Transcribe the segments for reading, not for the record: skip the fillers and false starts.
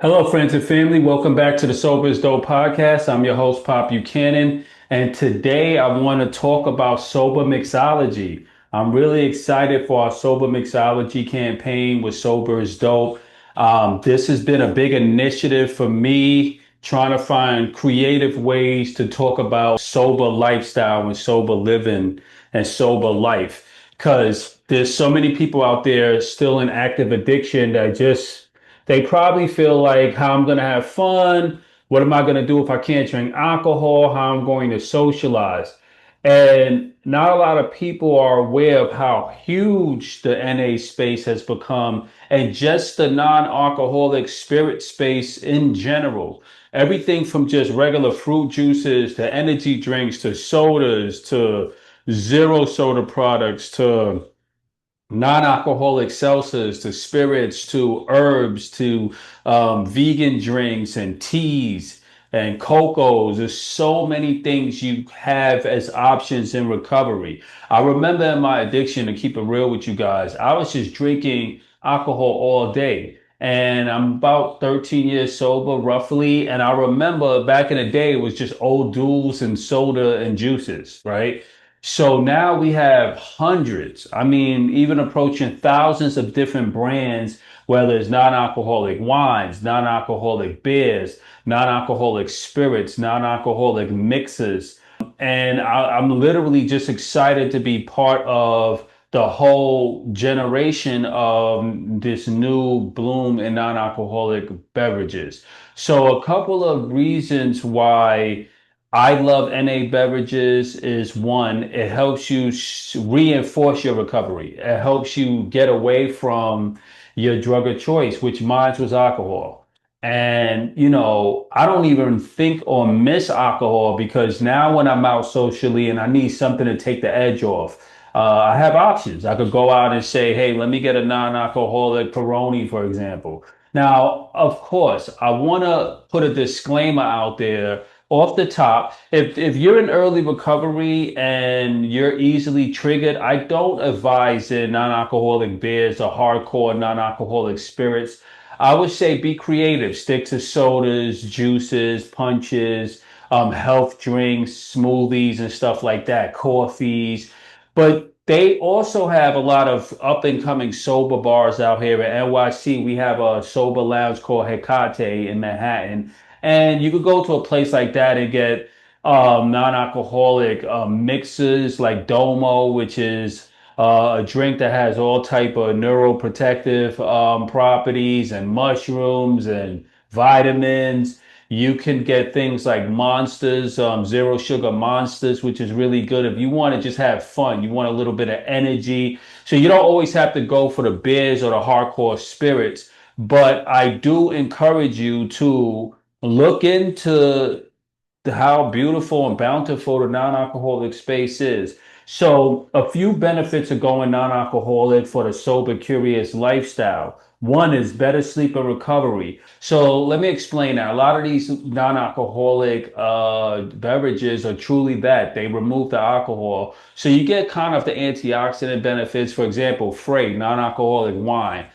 Hello, friends and family. Welcome back to the Sober is Dope podcast. I'm your host, Pop Buchanan. And today I want to talk about sober mixology. I'm really excited for our sober mixology campaign with Sober is Dope. This has been a big initiative for me, trying to find creative ways to talk about sober lifestyle and sober living and sober life. Because there's so many people out there still in active addiction that they probably feel like how I'm going to have fun. What am I going to do if I can't drink alcohol? How I'm going to socialize. And not a lot of people are aware of how huge the NA space has become and just the non-alcoholic spirit space in general. Everything from just regular fruit juices to energy drinks to sodas to zero soda products to non-alcoholic seltzers to spirits to herbs to vegan drinks and teas and cocos. There's so many things you have as options in recovery. I remember in my addiction, to keep it real with you guys, I was just drinking alcohol all day. And I'm about 13 years sober, roughly. And I remember back in the day, it was just old duels and soda and juices, right? So now we have hundreds, I mean, even approaching thousands of different brands, whether it's non-alcoholic wines, non-alcoholic beers, non-alcoholic spirits, non-alcoholic mixes. And I'm literally just excited to be part of the whole generation of this new bloom in non-alcoholic beverages. So a couple of reasons why I love NA beverages is one, it helps you reinforce your recovery. It helps you get away from your drug of choice, which mine was alcohol. And, I don't even think or miss alcohol because now when I'm out socially and I need something to take the edge off, I have options. I could go out and say, hey, let me get a non-alcoholic Peroni, for example. Now, of course, I want to put a disclaimer out there off the top. If you're in early recovery and you're easily triggered, I don't advise in non-alcoholic beers or hardcore non-alcoholic spirits. I would say be creative. Stick to sodas, juices, punches, health drinks, smoothies, and stuff like that, coffees. But they also have a lot of up and coming sober bars out here at NYC. We have a sober lounge called Hecate in Manhattan. And you could go to a place like that and get non-alcoholic mixes like Domo, which is a drink that has all type of neuroprotective properties and mushrooms and vitamins. You can get things like Monsters, zero sugar Monsters, which is really good if you want to just have fun. You want a little bit of energy. So you don't always have to go for the beers or the hardcore spirits. But I do encourage you to look into how beautiful and bountiful the non-alcoholic space is. So, a few benefits of going non-alcoholic for the sober, curious lifestyle. One is better sleep and recovery. So, let me explain that. A lot of these non-alcoholic beverages are truly that. They remove the alcohol. So, you get kind of the antioxidant benefits. For example, Frey, non-alcoholic wine.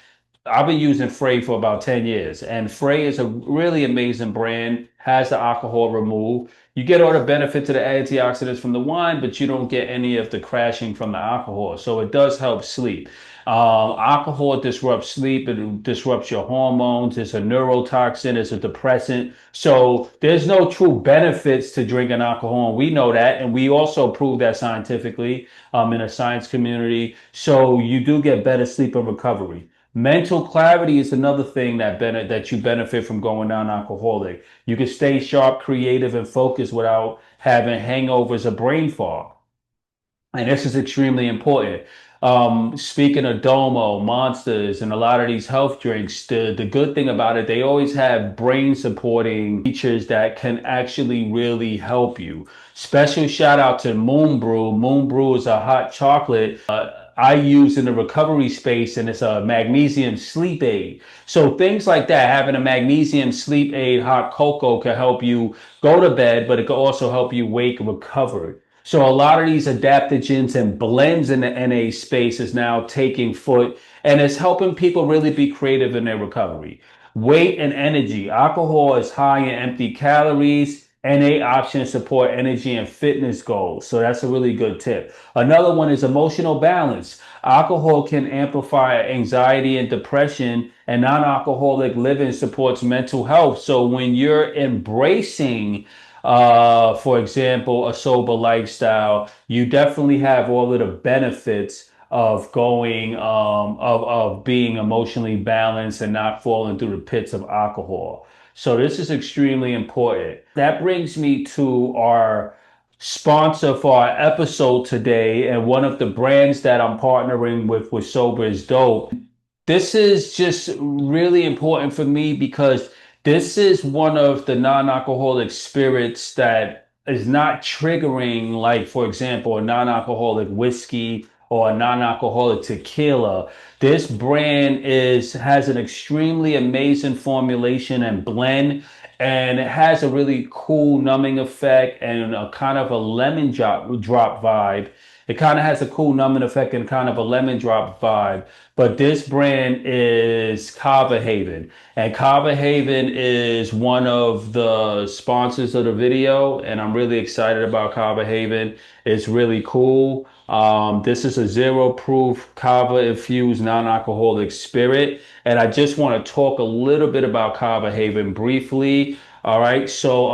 I've been using Frey for about 10 years, and Frey is a really amazing brand, has the alcohol removed. You get all the benefits of the antioxidants from the wine, but you don't get any of the crashing from the alcohol. So it does help sleep. Alcohol disrupts sleep, it disrupts your hormones. It's a neurotoxin, it's a depressant. So there's no true benefits to drinking alcohol, and we know that. And we also prove that scientifically in a science community. So you do get better sleep and recovery. Mental clarity is another thing that you benefit from going non-alcoholic. You can stay sharp, creative, and focused without having hangovers or brain fog. And this is extremely important. Speaking of Domo, Monsters, and a lot of these health drinks, the good thing about it, they always have brain supporting features that can actually really help you. Special shout out to Moon Brew. Moon Brew is a hot chocolate. I use in the recovery space, and it's a magnesium sleep aid. So things like that, having a magnesium sleep aid, hot cocoa can help you go to bed, but it can also help you wake recovered. So a lot of these adaptogens and blends in the NA space is now taking foot, and it's helping people really be creative in their recovery. Weight and energy. Alcohol is high in empty calories. NA options support energy and fitness goals. So that's a really good tip. Another one is emotional balance. Alcohol can amplify anxiety and depression, and non-alcoholic living supports mental health. So when you're embracing, for example, a sober lifestyle, you definitely have all of the benefits of going of being emotionally balanced and not falling through the pits of alcohol. So this is extremely important. That brings me to our sponsor for our episode today, and one of the brands that I'm partnering with Sober is Dope. This is just really important for me because this is one of the non-alcoholic spirits that is not triggering, like, for example, a non-alcoholic whiskey or a non-alcoholic tequila. This brand is has an extremely amazing formulation and blend, and it has a really cool numbing effect and a kind of a lemon drop vibe. It kind of has a cool numbing effect and kind of a lemon drop vibe. But this brand is Kava Haven. And Kava Haven is one of the sponsors of the video. And I'm really excited about Kava Haven. It's really cool. This is a zero proof Kava infused non-alcoholic spirit. And I just want to talk a little bit about Kava Haven briefly. All right. So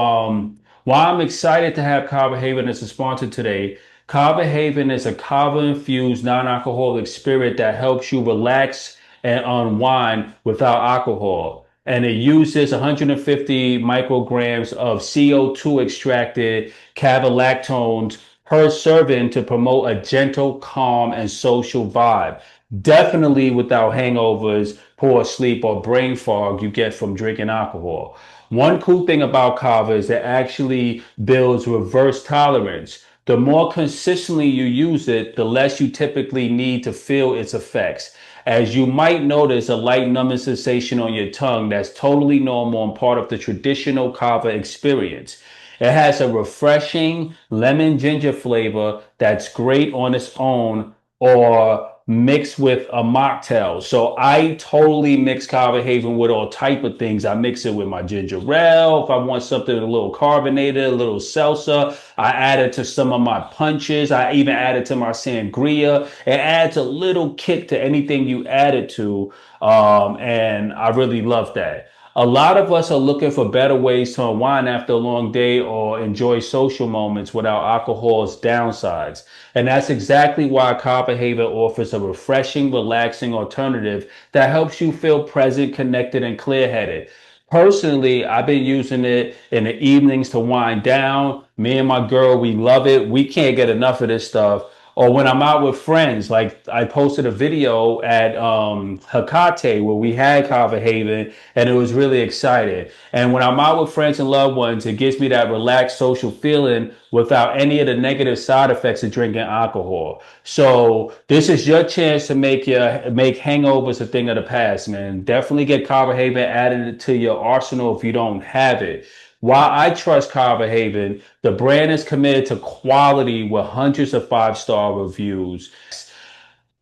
while I'm excited to have Kava Haven as a sponsor today, Kava Haven is a kava infused non-alcoholic spirit that helps you relax and unwind without alcohol. And it uses 150 micrograms of CO2 extracted kava lactones per serving to promote a gentle, calm, and social vibe. Definitely without hangovers, poor sleep, or brain fog you get from drinking alcohol. One cool thing about kava is it actually builds reverse tolerance. The more consistently you use it, the less you typically need to feel its effects. As you might notice a light numbing sensation on your tongue, that's totally normal and part of the traditional kava experience. It has a refreshing lemon ginger flavor that's great on its own or mixed with a mocktail. So I totally mix Kava Haven with all type of things. I mix it with my ginger ale. If I want something a little carbonated, a little salsa, I add it to some of my punches. I even add it to my sangria. It adds a little kick to anything you add it to. And I really love that. A lot of us are looking for better ways to unwind after a long day or enjoy social moments without alcohol's downsides. And that's exactly why Copper Haven offers a refreshing, relaxing alternative that helps you feel present, connected, and clear-headed. Personally, I've been using it in the evenings to wind down. Me and my girl, we love it. We can't get enough of this stuff. Or when I'm out with friends, like I posted a video at Hakate where we had Kava Haven, and it was really exciting. And when I'm out with friends and loved ones, it gives me that relaxed social feeling without any of the negative side effects of drinking alcohol. So this is your chance to make hangovers a thing of the past, man. Definitely get Kava Haven added to your arsenal if you don't have it. While I trust Carver Haven, the brand is committed to quality with hundreds of five-star reviews.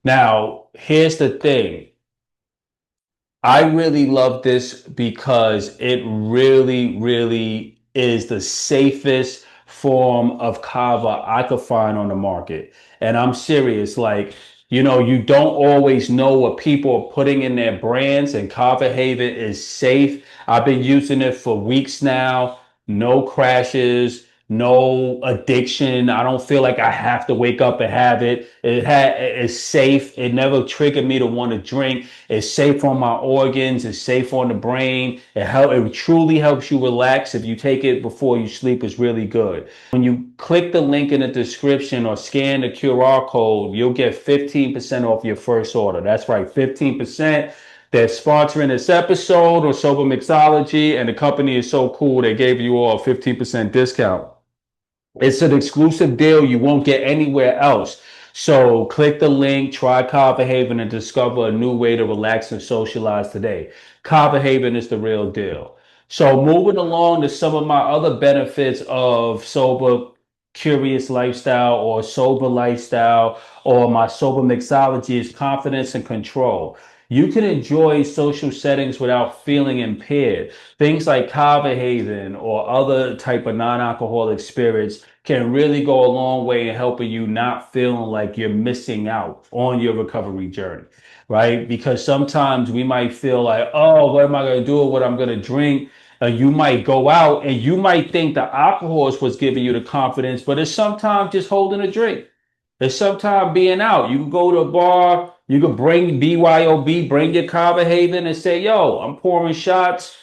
Now, here's the thing. I really love this because it really is the safest form of kava I could find on the market. And I'm serious, like, you don't always know what people are putting in their brands, and Kava Haven is safe. I've been using it for weeks now. No crashes, no addiction. I don't feel like I have to wake up and have it. It's safe. It never triggered me to want to drink. It's safe on my organs. It's safe on the brain. It truly helps you relax. If you take it before you sleep, it's really good. When you click the link in the description or scan the QR code, you'll get 15% off your first order. That's right, 15%. They're sponsoring this episode on Sober Mixology, and the company is so cool, they gave you all a 15% discount. It's an exclusive deal you won't get anywhere else. So click the link, try Carver Haven, and discover a new way to relax and socialize today. Carver Haven is the real deal. So moving along to some of my other benefits of sober curious lifestyle or sober lifestyle or my sober mixology is confidence and control. You can enjoy social settings without feeling impaired. Things like Kava Haven or other type of non-alcoholic spirits can really go a long way in helping you not feeling like you're missing out on your recovery journey, right? Because sometimes we might feel like, oh, what am I going to do? What I'm going to drink? You might go out and you might think the alcohol is what's giving you the confidence, but it's sometimes just holding a drink. It's sometimes being out. You can go to a bar, you can bring BYOB, bring your Carver Haven and say, yo, I'm pouring shots.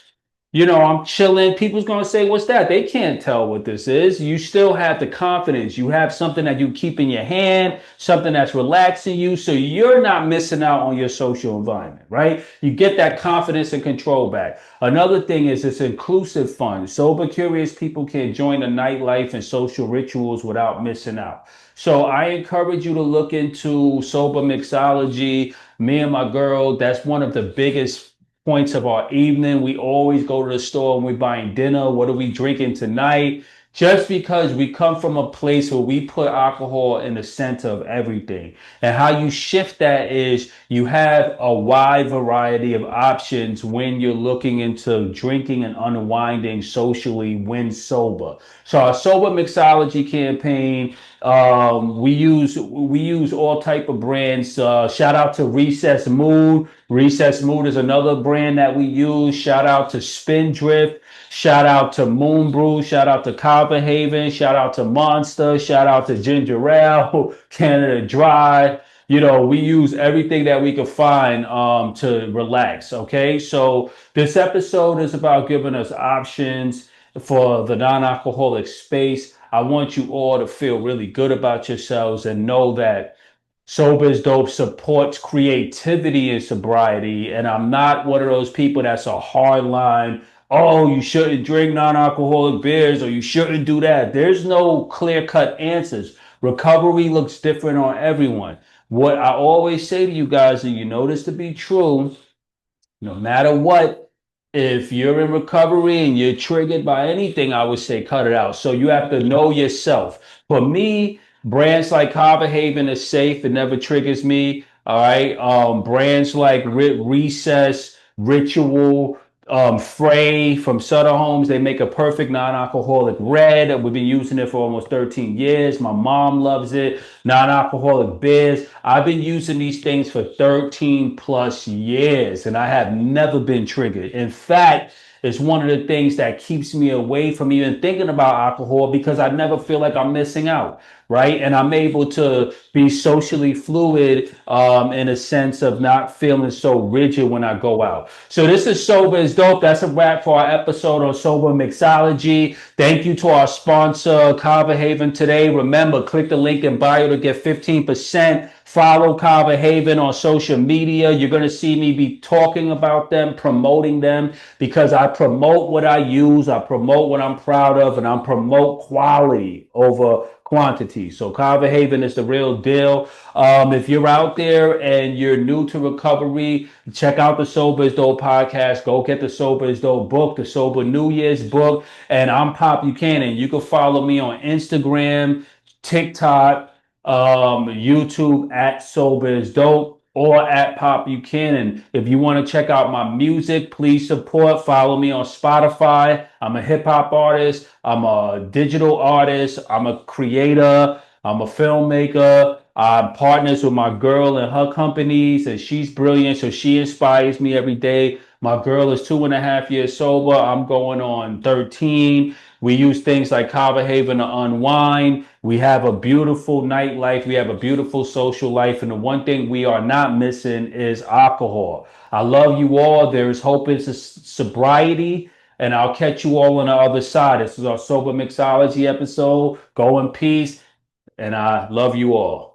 I'm chilling. People's going to say, what's that? They can't tell what this is. You still have the confidence. You have something that you keep in your hand, something that's relaxing you. So you're not missing out on your social environment, right? You get that confidence and control back. Another thing is it's inclusive fun. Sober, curious people can join the nightlife and social rituals without missing out. So I encourage you to look into Sober Mixology. Me and my girl, that's one of the biggest points of our evening. We always go to the store and we're buying dinner. What are we drinking tonight? Just because we come from a place where we put alcohol in the center of everything. And how you shift that is you have a wide variety of options when you're looking into drinking and unwinding socially when sober. So our sober mixology campaign, we use all type of brands. Shout out to Recess Mood. Recess Mood is another brand that we use. Shout out to Spindrift. Shout out to Moon Brew. Shout out to Copper Haven. Shout out to Monster. Shout out to Ginger Ale, Canada Dry. We use everything that we could find to relax. Okay, so this episode is about giving us options for the non-alcoholic space. I want you all to feel really good about yourselves and know that Sober is Dope supports creativity and sobriety. And I'm not one of those people that's a hard line. Oh, you shouldn't drink non-alcoholic beers or you shouldn't do that. There's no clear-cut answers. Recovery looks different on everyone. What I always say to you guys, and you know this to be true, no matter what, if you're in recovery and you're triggered by anything, I would say cut it out. So you have to know yourself. For me, brands like Harbor Haven is safe. It never triggers me. All right. Brands like Recess, Ritual, Frey from Sutter Homes, they make a perfect non-alcoholic red. We've been using it for almost 13 years. My mom loves it. Non-alcoholic beers. I've been using these things for 13 plus years and I have never been triggered. In fact, it's one of the things that keeps me away from even thinking about alcohol because I never feel like I'm missing out, right? And I'm able to be socially fluid in a sense of not feeling so rigid when I go out. So this is Sober is Dope. That's a wrap for our episode on Sober Mixology. Thank you to our sponsor, Carver Haven today. Remember, click the link in bio to get 15%. Follow Carver Haven on social media. You're going to see me be talking about them, promoting them, because I promote what I use, I promote what I'm proud of, and I promote quality over quantity. So Carver Haven is the real deal. If you're out there and you're new to recovery, check out the Sober is Dope podcast. Go get the Sober is Dope book, the Sober New Year's book. And I'm Pop Buchanan. You can follow me on Instagram, TikTok, YouTube at Sober is Dope or at Pop Buchanan. If you want to check out my music, please follow me on Spotify. I'm a hip hop artist. I'm a digital artist. I'm a creator. I'm a filmmaker. I'm partners with my girl and her companies, and she's brilliant. So she inspires me every day. My girl is 2.5 years sober. I'm going on 13. We use things like Carver Haven to unwind. We have a beautiful nightlife. We have a beautiful social life. And the one thing we are not missing is alcohol. I love you all. There is hope in sobriety. And I'll catch you all on the other side. This is our Sober Mixology episode. Go in peace. And I love you all.